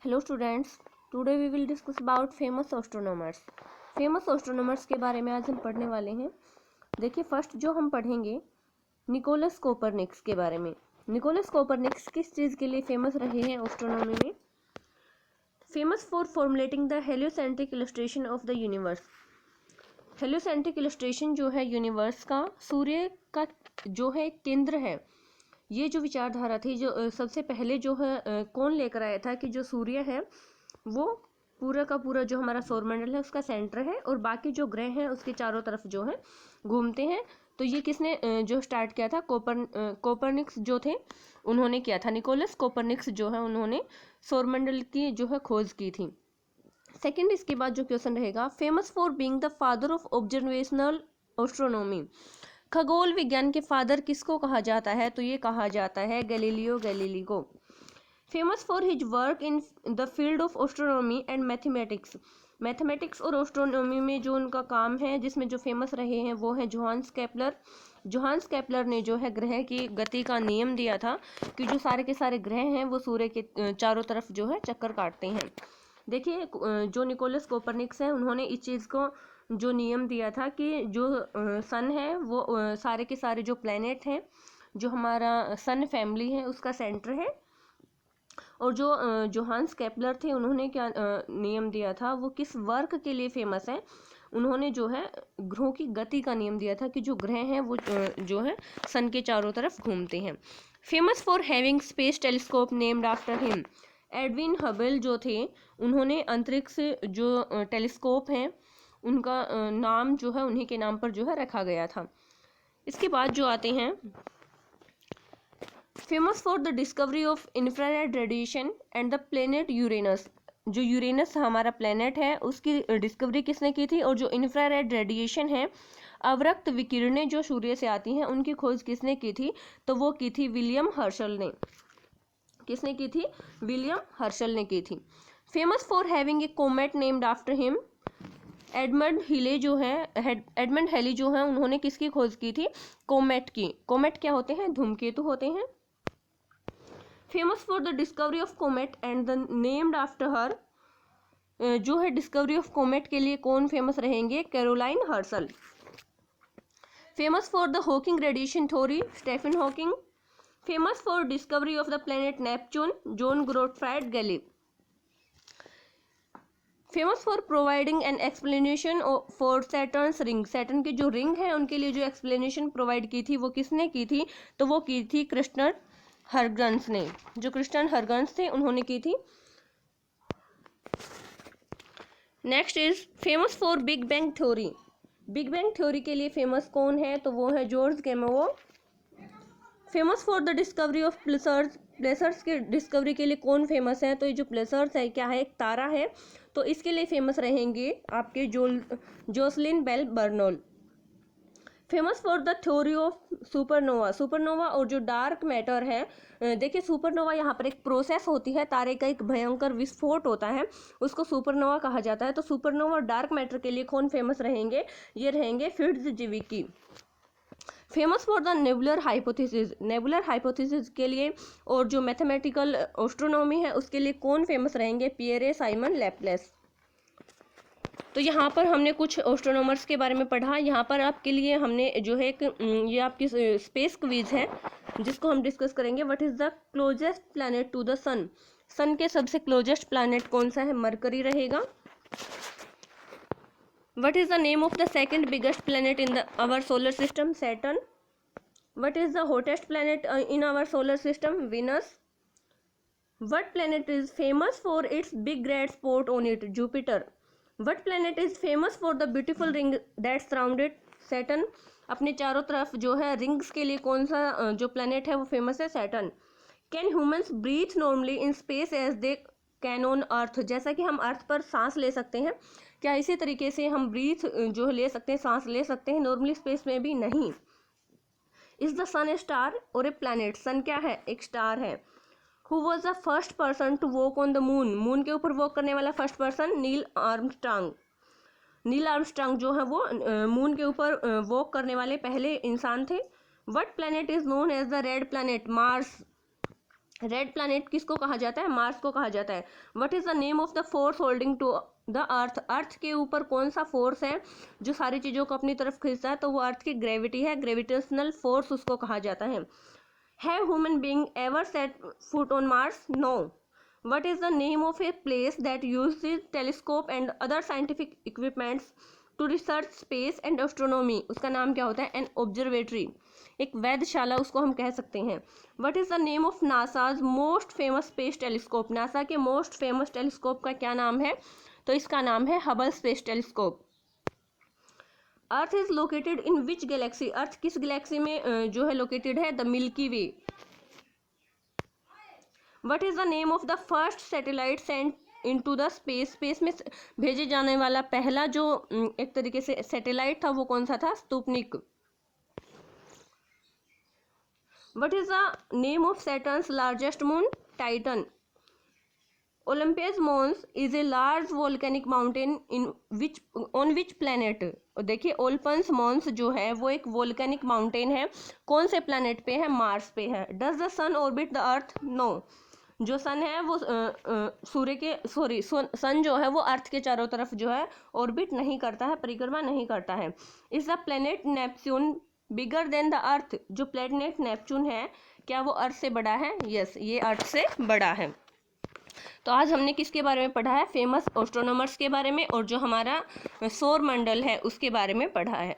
Hello students, today we will discuss about famous astronomers. Famous astronomers के बारे में आज हम पढ़ने वाले हैं। देखिए, फर्स्ट जो हम पढ़ेंगे निकोलस कोपरनिकस के बारे में। निकोलस कोपरनिकस किस चीज़ के लिए फेमस रहे हैं एस्ट्रोनॉमी में? Famous for formulating the heliocentric illustration of the universe. Heliocentric illustration जो है यूनिवर्स का, सूर्य का जो है केंद्र है, ये जो विचारधारा थी, जो सबसे पहले जो है कौन लेकर आया था कि जो सूर्य है वो पूरा का पूरा जो हमारा सौरमंडल है उसका सेंटर है और बाकी जो ग्रह हैं उसके चारों तरफ जो है घूमते हैं। तो ये किसने जो स्टार्ट किया था? कोपरनिकस जो थे उन्होंने किया था। निकोलस कोपरनिकस जो है उन्होंने सौरमंडल की जो है खोज की थी। सेकंड, इसके बाद जो क्वेश्चन रहेगा, famous for being the father of observational astronomy. खगोल विज्ञान के फादर किसको कहा जाता है? तो ये कहा जाता है गैलीलियो गैलीली को। Famous for his work in the field of astronomy and mathematics. Mathematics और एस्ट्रोनॉमी में जो उनका काम है, जिसमें जो फेमस रहे हैं वो है जोहान्स केपलर। जोहान्स केपलर ने जो है ग्रह की गति का नियम दिया था कि जो सारे के सारे ग्रह हैं वो सूर्य के चारों तरफ जो है चक्कर काटते हैं। देखिए, जो निकोलस कोपरनिकस है उन्होंने इस चीज़ को जो नियम दिया था कि जो सन है वो सारे के सारे जो प्लैनेट हैं, जो हमारा सन फैमिली है उसका सेंटर है। और जो जोहान्स केपलर थे उन्होंने क्या नियम दिया था, वो किस वर्क के लिए फेमस है? उन्होंने जो है ग्रहों की गति का नियम दिया था कि जो ग्रह हैं वो जो है सन के चारों तरफ घूमते हैं। Famous for having space telescope named after him. Edwin Hubble जो थे उन्होंने अंतरिक्ष जो टेलीस्कोप हैं उनका नाम जो है उन्हीं के नाम पर जो है रखा गया था। इसके बाद जो आते हैं, famous for the discovery of infrared radiation and the planet Uranus. जो यूरेनस हमारा प्लेनेट है उसकी डिस्कवरी किसने की थी? और जो इंफ्रारेड रेडिएशन है, अवरक्त विकिरणें जो सूर्य से आती हैं, उनकी खोज किसने की थी? तो वो की थी विलियम हर्शल ने। किसने की थी? विलियम हर्शल ने की थी। Famous for having a comet named after him. Edmund हिले जो है, एडमंड हेली जो है, उन्होंने किसकी खोज की थी? कोमेट की। कोमेट क्या होते हैं? धूमकेतु होते हैं। Famous for the discovery of comet and the named after her. जो है डिस्कवरी ऑफ कोमेट के लिए कौन फेमस रहेंगे? Caroline Herschel. Famous for the Hawking radiation theory, Stephen Hawking. Famous for discovery of the planet Neptune, John Gottfried Galilei. Famous for providing an explanation for Saturn's ring. Saturn की जो ring है उनके लिए जो explanation provide की थी वो किसने की थी? तो वो की थी क्रिस्टन हर्गन्स ने। जो क्रिस्टन हर्गन्स थे उन्होंने की थी। Next is famous for big bang theory. Big bang theory के लिए फेमस कौन है? तो वो है George Gamow. Famous for the discovery of pulsars. Pulsars की डिस्कवरी के लिए कौन फेमस है? तो ये जो प्लेसर्स है क्या है? एक तारा है, तो इसके लिए फेमस रहेंगे आपके Jocelyn Bell Burnell. Famous for the theory of supernova. Supernova और जो डार्क मैटर है, देखिए सुपरनोवा यहाँ पर एक प्रोसेस होती है, तारे का एक भयंकर विस्फोट होता है, उसको सुपरनोवा कहा जाता है। तो सुपरनोवा और डार्क मैटर के लिए कौन फेमस रहेंगे? ये रहेंगे फिट्जजीविकी। Famous for the nebular hypothesis. Nebular hypothesis के लिए और जो मैथमेटिकल एस्ट्रोनॉमी है उसके लिए कौन फेमस रहेंगे? Pierre Simon Laplace. तो यहाँ पर हमने कुछ एस्ट्रोनॉमर्स के बारे में पढ़ा। यहाँ पर आपके लिए हमने जो है एक ये आपकी स्पेस क्विज है जिसको हम डिस्कस करेंगे। What is the closest planet to the sun. Sun के सबसे क्लोजेस्ट प्लैनेट कौन सा है? मरकरी रहेगा। What is the name of the second biggest planet in our solar system? Saturn. What is the hottest planet in our solar system? Venus. What planet is famous for its big red spot on it? Jupiter. What planet is famous for the beautiful ring that surround it? Saturn. अपने चारों तरफ जो है rings के लिए कौन सा जो प्लैनेट है वो फेमस है? Saturn. Can humans breathe normally in space as they can on Earth. जैसा कि हम अर्थ पर सांस ले सकते हैं, क्या इसी तरीके से हम ब्रीथ जो ले सकते हैं, सांस ले सकते हैं नॉर्मली स्पेस में भी? नहीं। Is the sun a star और ए प्लैनेट? सन क्या है? एक स्टार है। Who was the first person to walk on the moon. Moon के ऊपर वॉक करने वाला first person? Neil Armstrong. Neil Armstrong जो है वो मून के ऊपर वॉक करने वाले पहले इंसान थे। What planet is known as the red planet? Mars. Red planet किसको कहा जाता है? मार्स को कहा जाता है। What is the name of the force holding to the Earth? Earth के ऊपर कौन सा फोर्स है जो सारी चीज़ों को अपनी तरफ खींचता है? तो वो अर्थ की ग्रेविटी है, ग्रेविटेशनल फोर्स उसको कहा जाता है। Have human being ever set foot on Mars? No. What is the name of a place that uses telescope and other scientific equipments to research space and astronomy? उसका नाम क्या होता है? एन ऑब्जर्वेटरी, एक वैधशाला उसको हम कह सकते हैं। What is the name of NASA's most famous space telescope? NASA के मोस्ट फेमस टेलीस्कोप का क्या नाम है? तो इसका नाम है Hubble space telescope. Earth is located in which galaxy? Earth किस गैलेक्सी में जो है लोकेटेड है? The Milky Way. What is the name of the first satellite sent into the space? Space में भेजे जाने वाला पहला जो एक तरीके से सैटेलाइट था वो कौन सा था? Sputnik. What is the name of Saturn's largest moon? Titan. Olympus Mons is a large volcanic mountain on which planet? देखिए ओलम्पस मॉन्स जो है वो एक वोल्केनिक माउंटेन है, कौन से प्लैनेट पे है? मार्स पे है। Does the sun orbit the Earth? No. जो सन है वो सन जो है वो अर्थ के चारों तरफ जो है ऑर्बिट नहीं करता है, परिक्रमा नहीं करता है। Is the planet Neptune bigger than the earth? जो प्लेनेट नेपच्यून है क्या वो अर्थ से बड़ा है? यस, ये अर्थ से बड़ा है। तो आज हमने किसके बारे में पढ़ा है? फेमस एस्ट्रोनॉमर्स के बारे में, और जो हमारा सौर मंडल है उसके बारे में पढ़ा है।